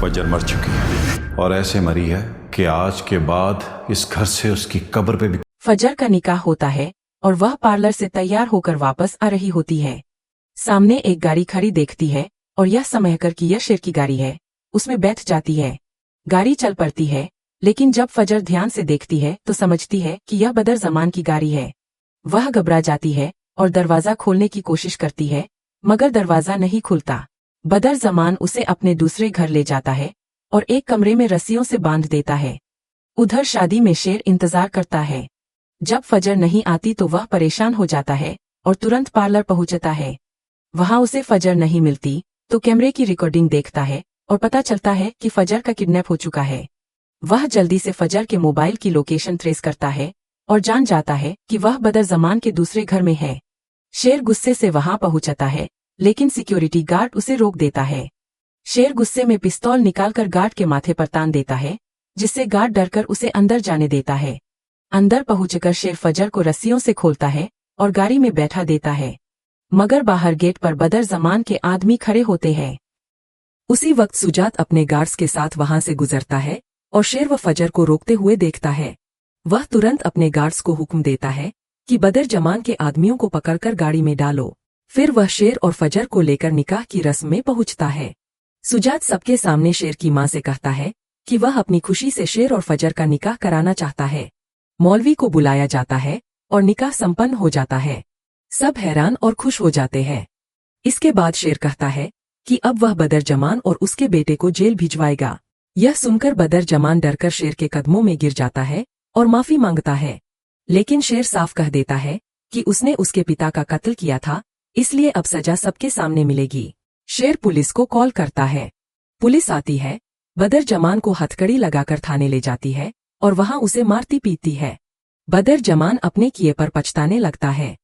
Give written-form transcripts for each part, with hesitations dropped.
फजर मर चुकी है और ऐसे मरी है कि आज के बाद इस घर से उसकी कब्र पे भी। फजर का निकाह होता है और वह पार्लर से तैयार होकर वापस आ रही होती है। सामने एक गाड़ी खड़ी देखती है और यह समझकर कि यह शेर की गाड़ी है, उसमें बैठ जाती है। गाड़ी चल पड़ती है, लेकिन जब फजर ध्यान से देखती है तो समझती है कि यह बदर जमान की गाड़ी है। वह घबरा जाती है और दरवाजा खोलने की कोशिश करती है, मगर दरवाजा नहीं खुलता। बदर जमान उसे अपने दूसरे घर ले जाता है और एक कमरे में रस्सियों से बांध देता है। उधर शादी में शेर इंतजार करता है। जब फजर नहीं आती तो वह परेशान हो जाता है और तुरंत पार्लर पहुंचता है। वहां उसे फजर नहीं मिलती तो कैमरे की रिकॉर्डिंग देखता है और पता चलता है कि फजर का किडनैप हो चुका है। वह जल्दी से फजर के मोबाइल की लोकेशन ट्रेस करता है और जान जाता है कि वह बदर जमान के दूसरे घर में है। शेर गुस्से से वहां पहुंचता है, लेकिन सिक्योरिटी गार्ड उसे रोक देता है। शेर गुस्से में पिस्तौल निकालकर गार्ड के माथे पर तान देता है, जिससे गार्ड डरकर उसे अंदर जाने देता है। अंदर पहुंचकर शेर फजर को रस्सियों से खोलता है और गाड़ी में बैठा देता है, मगर बाहर गेट पर बदर जमान के आदमी खड़े होते हैं। उसी वक्त सुजात अपने गार्ड्स के साथ वहां से गुजरता है और शेर व फजर को रोकते हुए देखता है। वह तुरंत अपने गार्ड्स को हुक्म देता है कि बदर जमान के आदमियों को पकड़कर गाड़ी में डालो। फिर वह शेर और फजर को लेकर निकाह की रस्म में पहुंचता है। सुजात सबके सामने शेर की मां से कहता है कि वह अपनी खुशी से शेर और फजर का निकाह कराना चाहता है। मौलवी को बुलाया जाता है और निकाह संपन्न हो जाता है। सब हैरान और खुश हो जाते हैं। इसके बाद शेर कहता है कि अब वह बदर जमान और उसके बेटे को जेल भिजवाएगा। यह सुनकर बदर जमान डरकर शेर के कदमों में गिर जाता है और माफी मांगता है, लेकिन शेर साफ कह देता है कि उसने उसके पिता का कत्ल किया था, इसलिए अब सजा सबके सामने मिलेगी। शेर पुलिस को कॉल करता है। पुलिस आती है, बदर जमान को हथकड़ी लगाकर थाने ले जाती है और वहां उसे मारती पीटती है। बदर जमान अपने किए पर पछताने लगता है।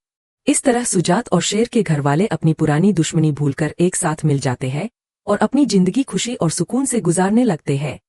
इस तरह सुजात और शेर के घरवाले अपनी पुरानी दुश्मनी भूलकर एक साथ मिल जाते हैं और अपनी जिंदगी खुशी और सुकून से गुजारने लगते हैं।